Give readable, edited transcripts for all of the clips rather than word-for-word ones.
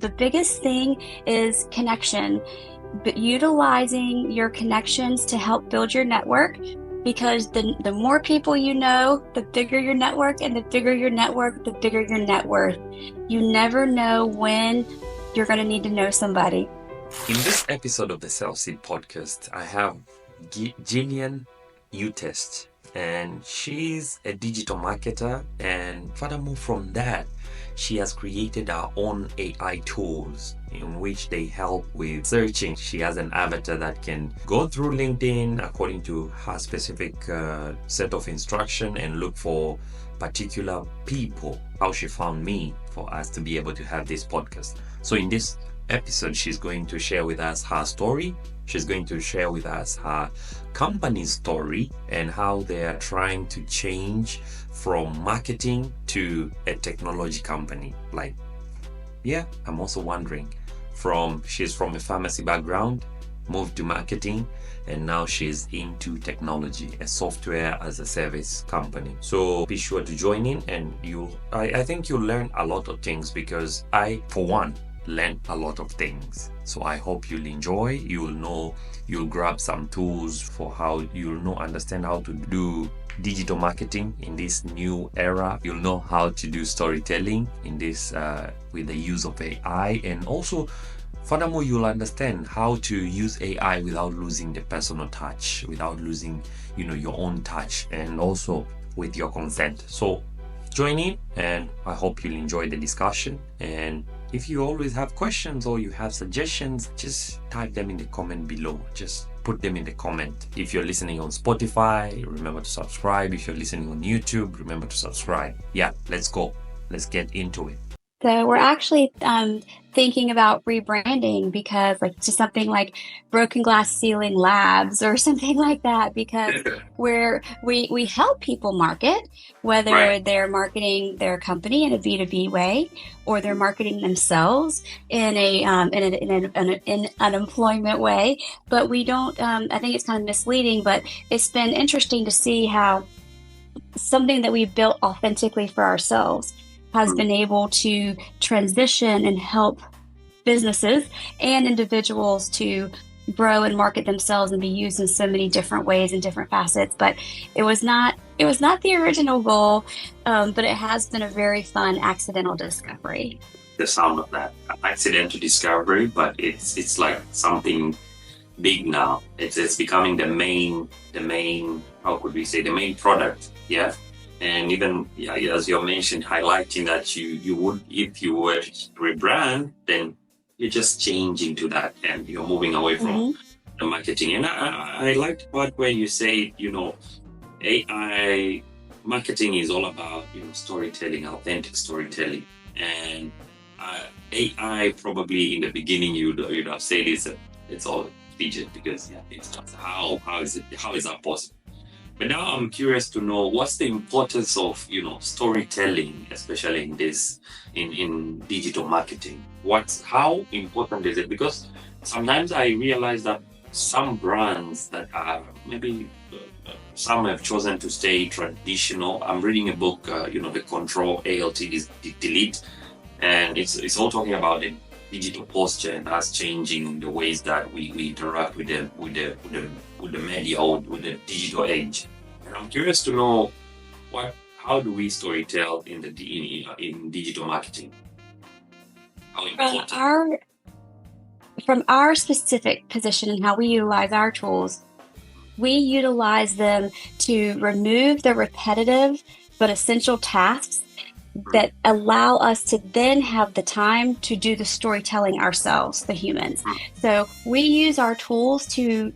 The biggest thing is connection, but utilizing your connections to help build your network, because the more people you know, the bigger your network, and the bigger your network, the bigger your net worth. You never know when you're going to need to know somebody. In this episode of the SelfSeed podcast, I have Gillian Utesch, and she's a digital marketer, and furthermore from that, she has created her own AI tools in which they help with searching. She has an avatar that can go through LinkedIn according to her specific set of instruction and look for particular people. How she found me for us to be able to have this podcast. So in this episode, she's going to share with us her story. She's going to share with us her company's story and how they are trying to change from marketing to a technology company. I'm also wondering, she's from a pharmacy background, moved to marketing, and now she's into technology, a software as a service company. So be sure to join in, and I think you'll learn a lot of things, because I, for one, learn a lot of things. So I hope you'll enjoy. You'll grab some tools for how understand how to do digital marketing in this new era. You'll know how to do storytelling in this with the use of AI, and also furthermore, you'll understand how to use AI without losing the personal touch, without losing your own touch, and also with your consent. So join in, and I hope you'll enjoy the discussion. And if you always have questions or you have suggestions, just type them in the comment below. Just put them in the comment. If you're listening on Spotify, remember to subscribe. If you're listening on YouTube, remember to subscribe. Yeah, let's go. Let's get into it. So we're actually thinking about rebranding, because just something like Broken Glass Ceiling Labs or something like that, because we help people market, whether they're marketing their company in a B2B way, or they're marketing themselves in an unemployment way. But we don't. I think it's kind of misleading. But it's been interesting to see how something that we've built authentically for ourselves has been able to transition and help businesses and individuals to grow and market themselves and be used in so many different ways and different facets. But it was not the original goal, but it has been a very fun accidental discovery. The sound of that accidental discovery, but it's like something big now. It's becoming the main how could we say, the main product. Yeah. And even, as you mentioned, highlighting that you would, if you were to rebrand, then you're just changing to that and you're moving away from the marketing. And I liked the part where you say, AI marketing is all about, storytelling, authentic storytelling. And AI probably in the beginning you'd have said it's all fidget, because it's just how is that possible? But now I'm curious to know, what's the importance of storytelling, especially in digital marketing? How important is it? Because sometimes I realize that some brands that are maybe some have chosen to stay traditional. I'm reading a book, the Control Alt Delete, and it's all talking about the digital posture and us changing the ways that we interact with the media or with the digital age. And I'm curious to know how do we storytell in digital marketing? How important? From our specific position and how we utilize our tools, we utilize them to remove the repetitive but essential tasks that allow us to then have the time to do the storytelling ourselves, the humans. So we use our tools to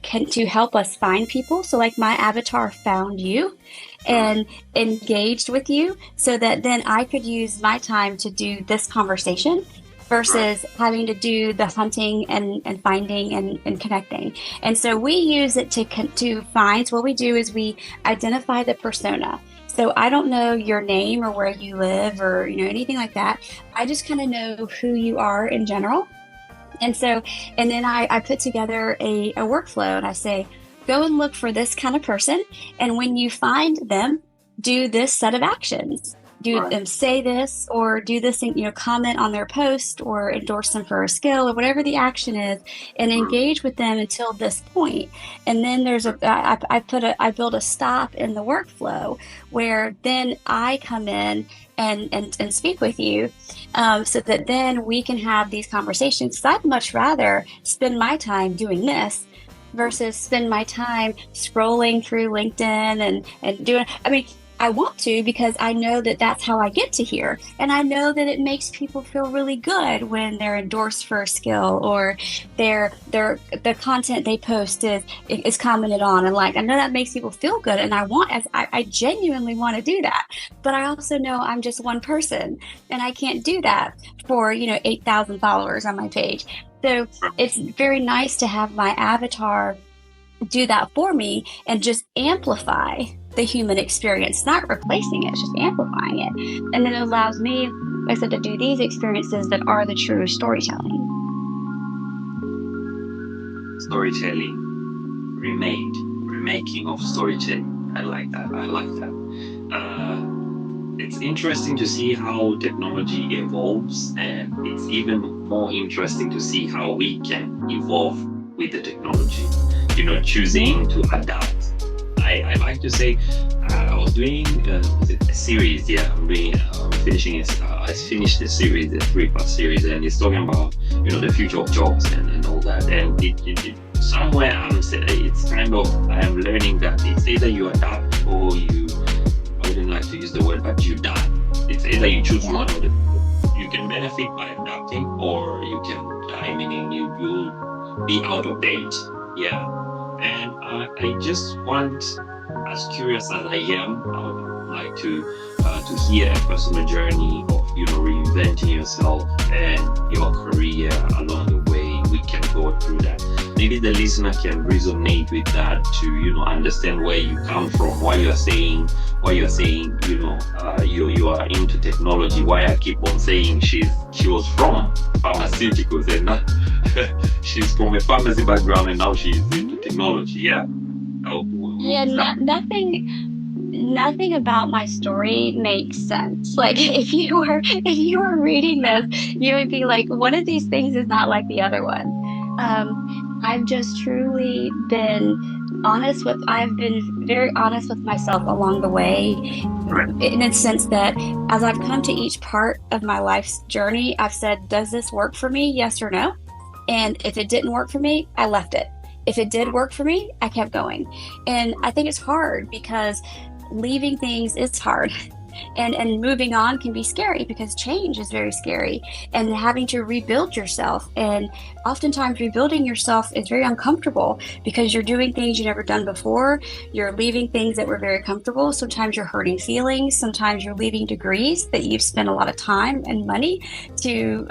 help us find people. So like my avatar found you and engaged with you, so that then I could use my time to do this conversation versus having to do the hunting and finding and connecting. And so we use it to find. So what we do is we identify the persona. So I don't know your name or where you live or anything like that. I just kind of know who you are in general. And then I put together a workflow, and I say, go and look for this kind of person. And when you find them, do this set of actions. say this or do this thing, comment on their post or endorse them for a skill or whatever the action is, and engage with them until this point. And then I build a stop in the workflow where then I come in and speak with you, so that then we can have these conversations. Because I'd much rather spend my time doing this versus spend my time scrolling through LinkedIn and doing, I want to, because I know that that's how I get to here. And I know that it makes people feel really good when they're endorsed for a skill or the content they post is commented on. And like, I know that makes people feel good. And I genuinely want to do that. But I also know I'm just one person and I can't do that for, 8,000 followers on my page. So it's very nice to have my avatar do that for me and just amplify the human experience, not replacing it, it's just amplifying it. And then it allows me, like I said, to do these experiences that are the true storytelling. Storytelling, remaking of storytelling. I like that. It's interesting to see how technology evolves, and it's even more interesting to see how we can evolve with the technology, choosing to adapt. I like to say, I was doing a series. I'm finishing it. I finished the series, the 3-part series, and it's talking about the future of jobs and all that. And it somewhere it's kind of, I am learning that it's either you adapt or you. I wouldn't like to use the word, but you die. It's either you choose one or you can benefit by adapting, or you can die, meaning you will be out of date. Yeah. And I just want, as curious as I am, I would like to hear a personal journey of reinventing yourself and your career along the way. We can go through that. Maybe the listener can resonate with that to understand where you come from, why you're saying you are into technology. Why I keep on saying she was from pharmaceuticals and not she's from a pharmacy background and now she's into technology. Yeah. Nothing about my story makes sense. Like if you were reading this, you would be like, one of these things is not like the other one. I've just truly been I've been very honest with myself along the way, in the sense that as I've come to each part of my life's journey, I've said, does this work for me? Yes or no? And if it didn't work for me, I left it. If it did work for me, I kept going. And I think it's hard because leaving things is hard. And moving on can be scary because change is very scary, and having to rebuild yourself. And oftentimes rebuilding yourself is very uncomfortable because you're doing things you've never done before. You're leaving things that were very comfortable. Sometimes you're hurting feelings. Sometimes you're leaving degrees that you've spent a lot of time and money to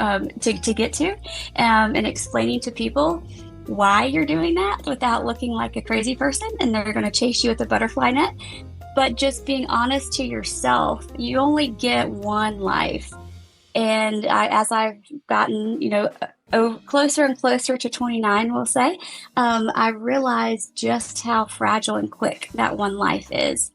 get to, and explaining to people why you're doing that without looking like a crazy person, and they're going to chase you with a butterfly net. But just being honest to yourself, you only get one life. And as I've gotten, closer and closer to 29, we'll say, I realized just how fragile and quick that one life is.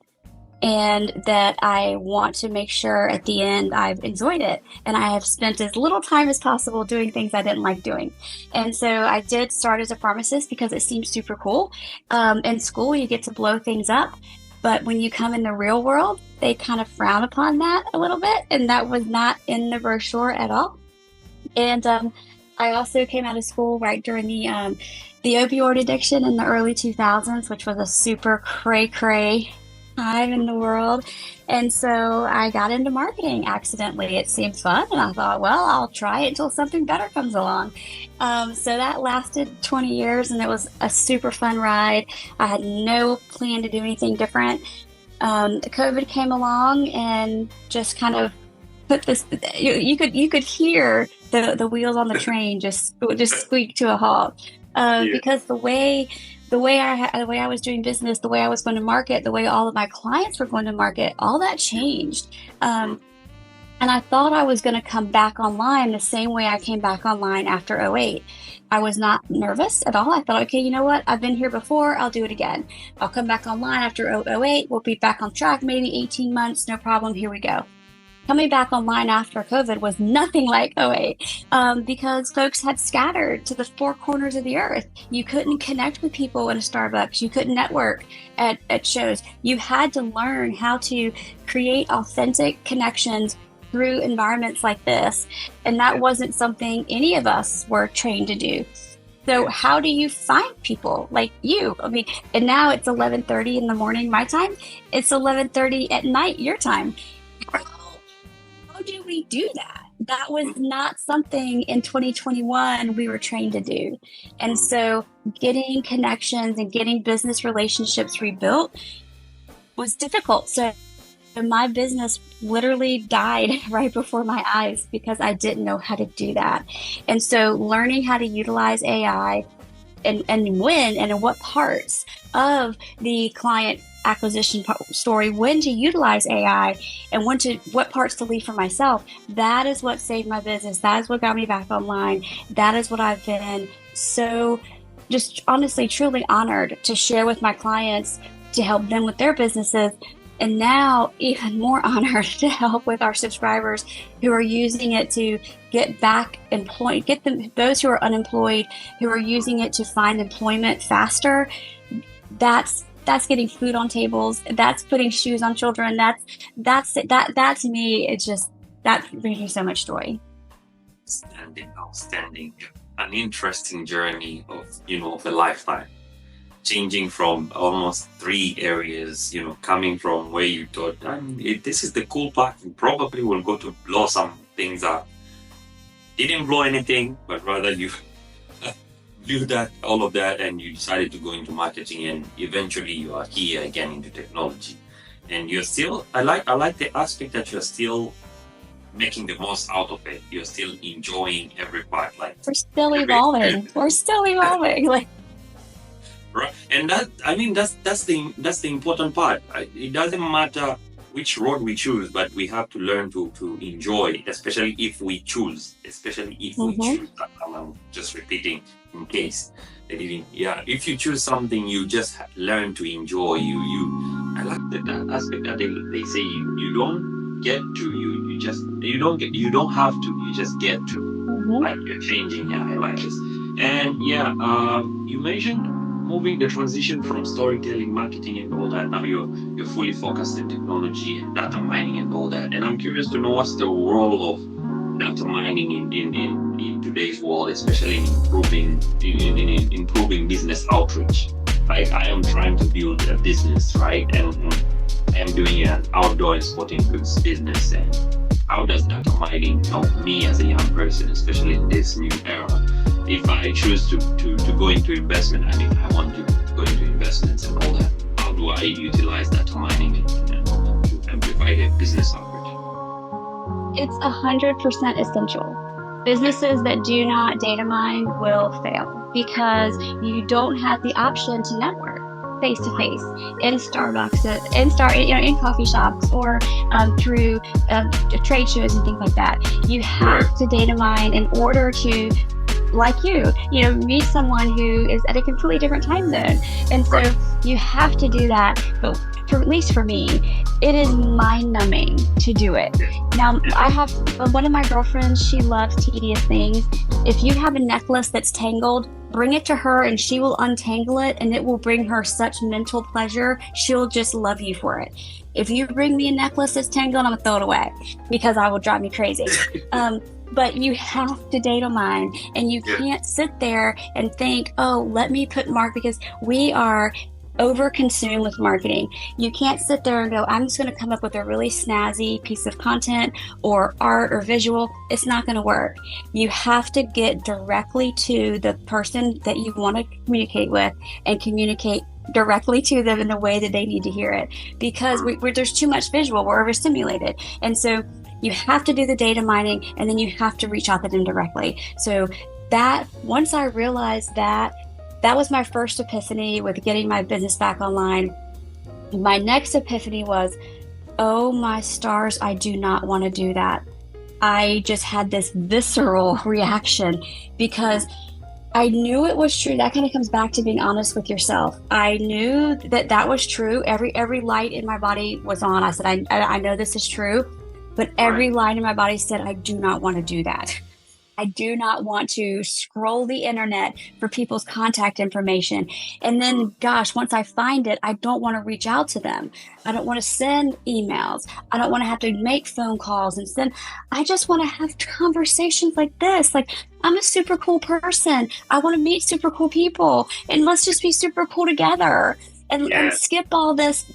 And that I want to make sure at the end I've enjoyed it. And I have spent as little time as possible doing things I didn't like doing. And so I did start as a pharmacist because it seems super cool. In school, you get to blow things up. But when you come in the real world, they kind of frown upon that a little bit. And that was not in the brochure at all. And I also came out of school right during the opioid addiction in the early 2000s, which was a super cray-cray time in the world. And so I got into marketing accidentally. It seemed fun. And I thought, well, I'll try it until something better comes along. So that lasted 20 years and it was a super fun ride. I had no plan to do anything different. COVID came along and just kind of put this, you could hear the wheels on the train just squeak to a halt. Because the way I was doing business, the way I was going to market, the way all of my clients were going to market, all that changed. And I thought I was going to come back online the same way I came back online after 2008. I was not nervous at all. I thought, okay, you know what? I've been here before. I'll do it again. I'll come back online after 2008. We'll be back on track, maybe 18 months. No problem. Here we go. coming back online after COVID was nothing like '08, because folks had scattered to the four corners of the earth. You couldn't connect with people in a Starbucks. You couldn't network at shows. You had to learn how to create authentic connections through environments like this. And that wasn't something any of us were trained to do. So how do you find people like you? I mean, and now it's 11:30 in the morning, my time. It's 11:30 at night, your time. How do we do that? That was not something in 2021 we were trained to do. And so getting connections and getting business relationships rebuilt was difficult. So my business literally died right before my eyes because I didn't know how to do that. And so learning how to utilize AI and when and in what parts of the client acquisition story, when to utilize AI and what parts to leave for myself, that is what saved my business. That is what got me back online. That is what I've been so just honestly, truly honored to share with my clients, to help them with their businesses. And now even more honored to help with our subscribers who are using it to get back employed, those who are unemployed, who are using it to find employment faster. That's getting food on tables. That's putting shoes on children. That to me, it just, that brings me so much joy. Outstanding. An interesting journey of a lifetime. Changing from almost 3 areas, coming from where you thought, this is the cool part, you probably will go to blow some things up. Didn't blow anything, but rather you blew all of that, and you decided to go into marketing, and eventually you are here again into technology. And you're still, I like the aspect that you're still making the most out of it. You're still enjoying every part. Like we're still evolving. We're still evolving. Like. Right. And that's the important part. It doesn't matter which road we choose, but we have to learn to enjoy, especially if we choose. I'm just repeating in case they didn't. Yeah, if you choose something, you just learn to enjoy. I like that aspect that they say you don't get to, you don't have to, you just get to. Like you're changing. Yeah, I like this. And you mentioned moving the transition from storytelling, marketing, and all that. Now you're fully focused in technology and data mining and all that. And I'm curious to know what's the role of data mining in today's world, especially in improving business outreach. Like I am trying to build a business, right? And I am doing an outdoor and sporting goods business. And how does data mining help me as a young person, especially in this new era? If I choose to go into investment, I want to go into investments and all that. How do I utilize data mining and to amplify the business outreach? It's 100% essential. Businesses that do not data mine will fail because you don't have the option to network face to face in Starbucks, in coffee shops, or through trade shows and things like that. You have to data mine in order to, like meet someone who is at a completely different time zone. And so you have to do that. But at least for me, it is mind-numbing to do it. Now, I have one of my girlfriends, she loves tedious things. If you have a necklace that's tangled, bring it to her and she will untangle it, and it will bring her such mental pleasure. She'll just love you for it. If you bring me a necklace that's tangled, I'm gonna throw it away because I will drive me crazy. But you have to data mine, and you can't sit there and think, oh, let me put because we are over-consumed with marketing. You can't sit there and go, I'm just going to come up with a really snazzy piece of content or art or visual. It's not going to work. You have to get directly to the person that you want to communicate with and communicate directly to them in the way that they need to hear it, because there's too much visual. We're overstimulated. And so you have to do the data mining, and then you have to reach out to them directly. So that, once I realized that was my first epiphany with getting my business back online. My next epiphany was, oh my stars, I do not want to do that. I just had this visceral reaction because I knew it was true. That kind of comes back to being honest with yourself. I knew that was true. Every light in my body was on. I said, I know this is true. but every line in my body said, I do not want to do that. I do not want to scroll the internet for people's contact information. And then, gosh, once I find it, I don't want to reach out to them. I don't want to send emails. I don't want to have to make phone calls and send. I just want to have conversations like this. Like, I'm a super cool person. I want to meet super cool people, and let's just be super cool together and skip all this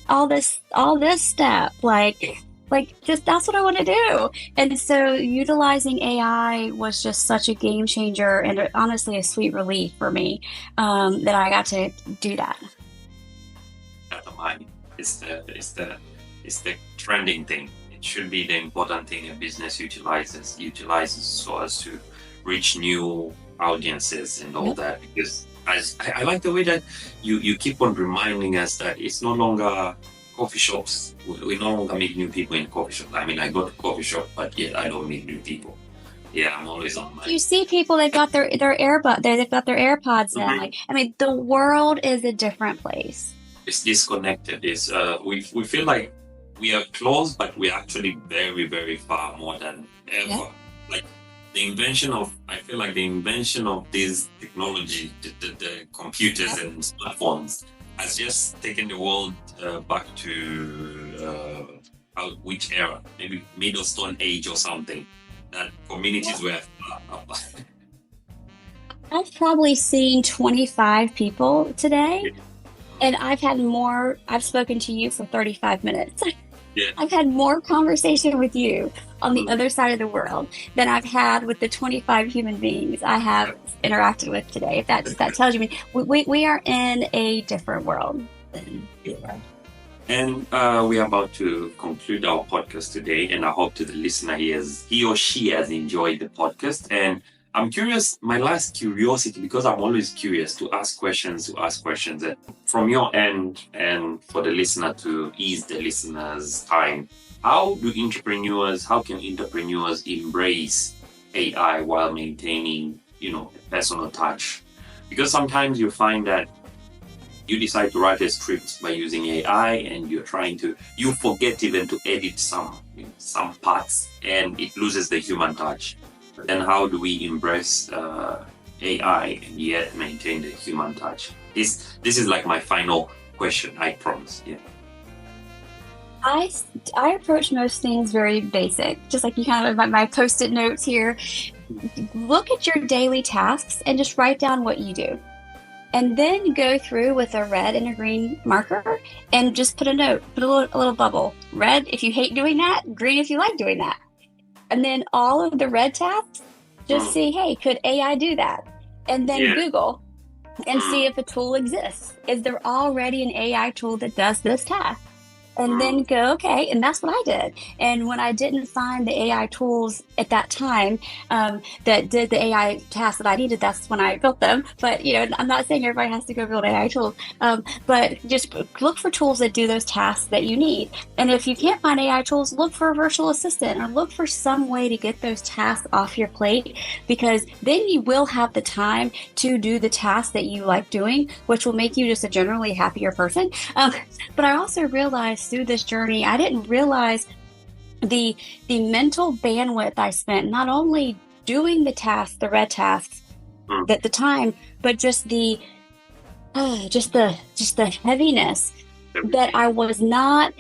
step. Like just that's what I want to do. And so utilizing AI was just such a game changer and honestly a sweet relief for me that I got to do that. At the mind, it's the trending thing. It should be the important thing a business utilizes so as to reach new audiences and all that. Because I like the way that you keep on reminding us that it's no longer coffee shops. We no longer meet new people in coffee shops. I mean, I go to coffee shop, but yet I don't meet new people. Yeah, I'm always on my. You see people, they've got their they've got their AirPods in. Like, I mean, the world is a different place. It's disconnected. It's we feel like we are close, but we're actually very, very far more than ever. Yeah. Like I feel like the invention of this technology, the computers and smartphones, has just taken the world back to which era? Maybe Middle Stone Age or something. That communities were. I've probably seen 25 people today, and I've spoken to you for 35 minutes. Yeah. I've had more conversation with you on the other side of the world than I've had with the 25 human beings I have interacted with today. If that tells you, we are in a different world. And we are about to conclude our podcast today, and I hope to the listener he or she has enjoyed the podcast. And I'm curious, my last curiosity, because I'm always curious to ask questions from your end, and for the listener to ease the listener's time. How can entrepreneurs embrace AI while maintaining, a personal touch? Because sometimes you find that you decide to write a script by using AI, and you forget even to edit some parts, and it loses the human touch. Then how do we embrace AI and yet maintain the human touch? This is like my final question, I promise. Yeah. I approach most things very basic, just like you kind of my post-it notes here. Look at your daily tasks and just write down what you do. And then go through with a red and a green marker and just put a note, put a little bubble. Red if you hate doing that, green if you like doing that. And then all of the red tasks, just see, hey, could AI do that? And then Google and see if a tool exists. Is there already an AI tool that does this task? And then go, okay, and that's what I did. And when I didn't find the AI tools at that time that did the AI tasks that I needed, that's when I built them. But, I'm not saying everybody has to go build AI tools, but just look for tools that do those tasks that you need. And if you can't find AI tools, look for a virtual assistant or look for some way to get those tasks off your plate, because then you will have the time to do the tasks that you like doing, which will make you just a generally happier person. But I also realized through this journey, I didn't realize the mental bandwidth I spent not only doing the tasks, the red tasks at the time, but just the heaviness that I was not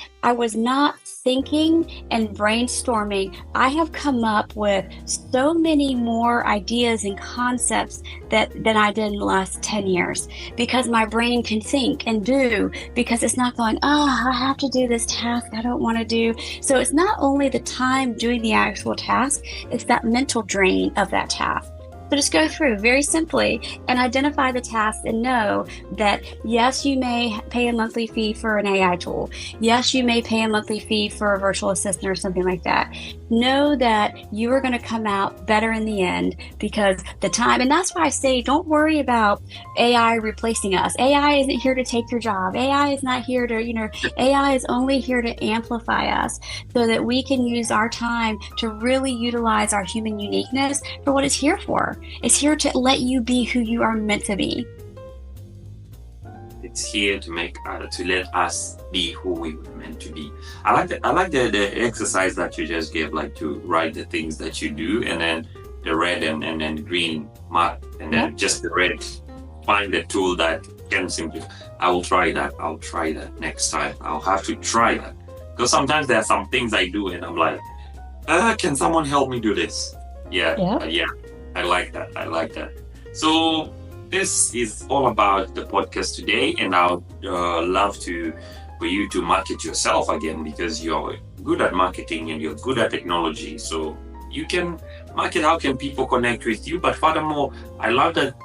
thinking and brainstorming. I have come up with so many more ideas and concepts than I did in the last 10 years, because my brain can think and do, because it's not going, I have to do this task I don't want to do. So it's not only the time doing the actual task, it's that mental drain of that task. So just go through very simply and identify the tasks and know that, yes, you may pay a monthly fee for an AI tool. Yes, you may pay a monthly fee for a virtual assistant or something like that. Know that you are going to come out better in the end, because the time, and that's why I say don't worry about AI replacing us. AI isn't here to take your job. AI is not here to, AI is only here to amplify us so that we can use our time to really utilize our human uniqueness for what it's here for. It's here to let you be who you are meant to be. It's here to make to let us be who we were meant to be. I like the exercise that you just gave, like to write the things that you do, and then the red and then green mark, and then just the red. Find a tool that can simply. I will try that. I'll try that next time. I'll have to try that, because sometimes there are some things I do and I'm like, can someone help me do this? Yeah. I like that. I like that. So this is all about the podcast today, and I would love for you to market yourself again, because you're good at marketing and you're good at technology. So you can market. How can people connect with you? But furthermore, I love that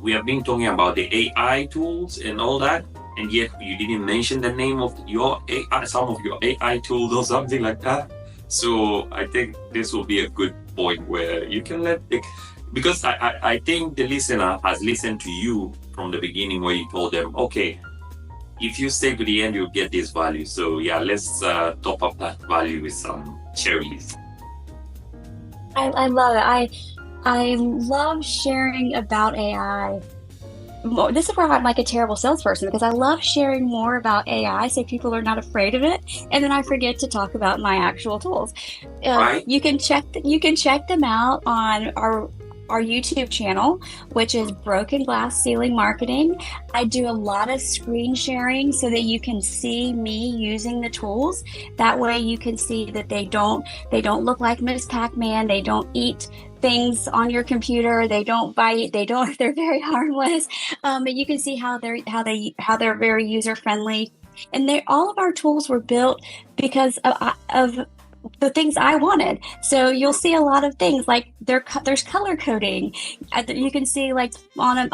we have been talking about the AI tools and all that, and yet you didn't mention the name of your AI, some of your AI tools or something like that. So I think this will be a good point where you can because I think the listener has listened to you from the beginning, where you told them, okay, if you stay to the end, you'll get this value. So yeah, let's top up that value with some cherries. I love it. I love sharing about AI. This is where I'm like a terrible salesperson, because I love sharing more about AI so people are not afraid of it, and then I forget to talk about my actual tools. Right. You can check them out on our YouTube channel, which is Broken Glass Ceiling Marketing. I do a lot of screen sharing so that you can see me using the tools. That way you can see that they don't look like Miss Pac-Man. They don't eat things on your computer. They don't bite. They're very harmless. But you can see how they're very user friendly. And all of our tools were built because of the things I wanted. So you'll see a lot of things like there's color coding. You can see like on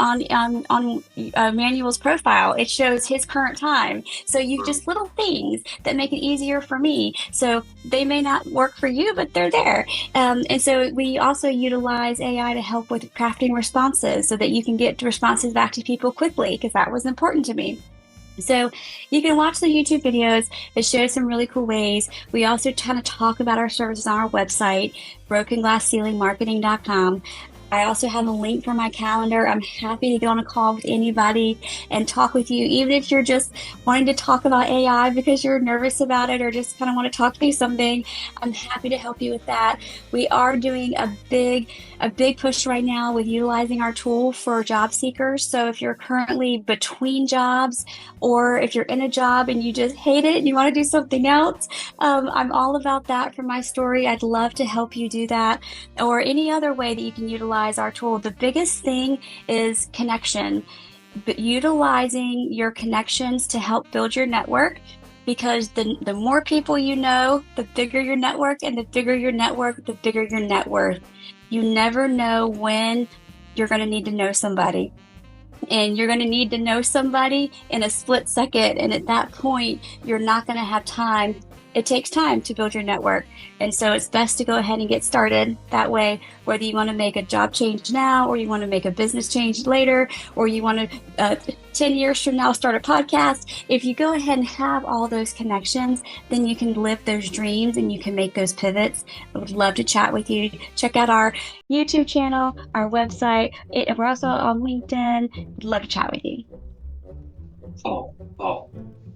Manuel's profile, it shows his current time. So you just little things that make it easier for me. So they may not work for you, but they're there. And so we also utilize AI to help with crafting responses so that you can get responses back to people quickly, because that was important to me. So you can watch the YouTube videos. It shows some really cool ways. We also kind of talk about our services on our website, brokenglassceilingmarketing.com. I also have a link for my calendar. I'm happy to get on a call with anybody and talk with you, even if you're just wanting to talk about AI because you're nervous about it or just kind of want to talk to me something. I'm happy to help you with that. We are doing a big push right now with utilizing our tool for job seekers. So if you're currently between jobs, or if you're in a job and you just hate it and you want to do something else, I'm all about that for my story. I'd love to help you do that, or any other way that you can utilize our tool. The biggest thing is connection, but utilizing your connections to help build your network, because the more people you know, the bigger your network, and the bigger your network, the bigger your net worth. You never know when you're going to need to know somebody. And you're going to need to know somebody in a split second. And at that point, you're not going to have time. It takes time to build your network. And so it's best to go ahead and get started that way, whether you want to make a job change now, or you want to make a business change later, or you want to 10 years from now start a podcast. If you go ahead and have all those connections, then you can live those dreams and you can make those pivots. I would love to chat with you. Check out our YouTube channel, our website. We're also on LinkedIn. I'd love to chat with you. Oh.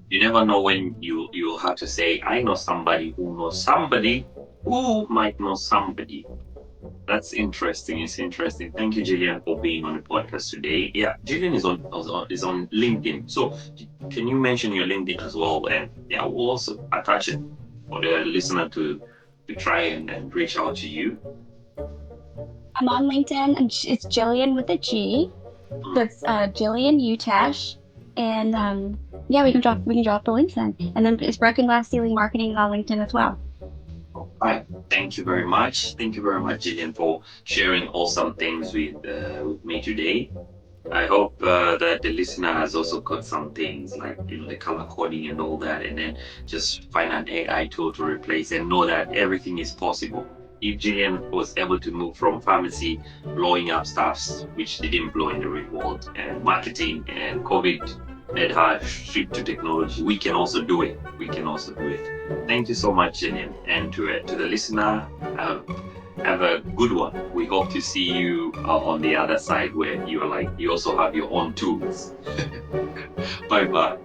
You never know when you'll have to say, I know somebody who knows somebody who might know somebody. That's interesting. It's interesting. Thank you, Gillian, for being on the podcast today. Yeah, Gillian is on LinkedIn. So can you mention your LinkedIn as well? And yeah, we'll also attach it for the listener to try and reach out to you. I'm on LinkedIn, and it's Gillian with a G. So it's Gillian Utesch. And yeah, we can drop the links then. And then it's Broken Glass Ceiling Marketing on LinkedIn as well. All right. Thank you very much. Thank you very much, Gillian, for sharing awesome things with me today. I hope that the listener has also got some things like the color coding and all that, and then just find an AI tool to replace and know that everything is possible. If Gillian was able to move from pharmacy, blowing up stuffs which didn't blow in the real world, and marketing and COVID made her shift to technology, we can also do it. Thank you so much, Gillian, and to the listener. Have a good one. We hope to see you on the other side, where you also have your own tools. Bye bye.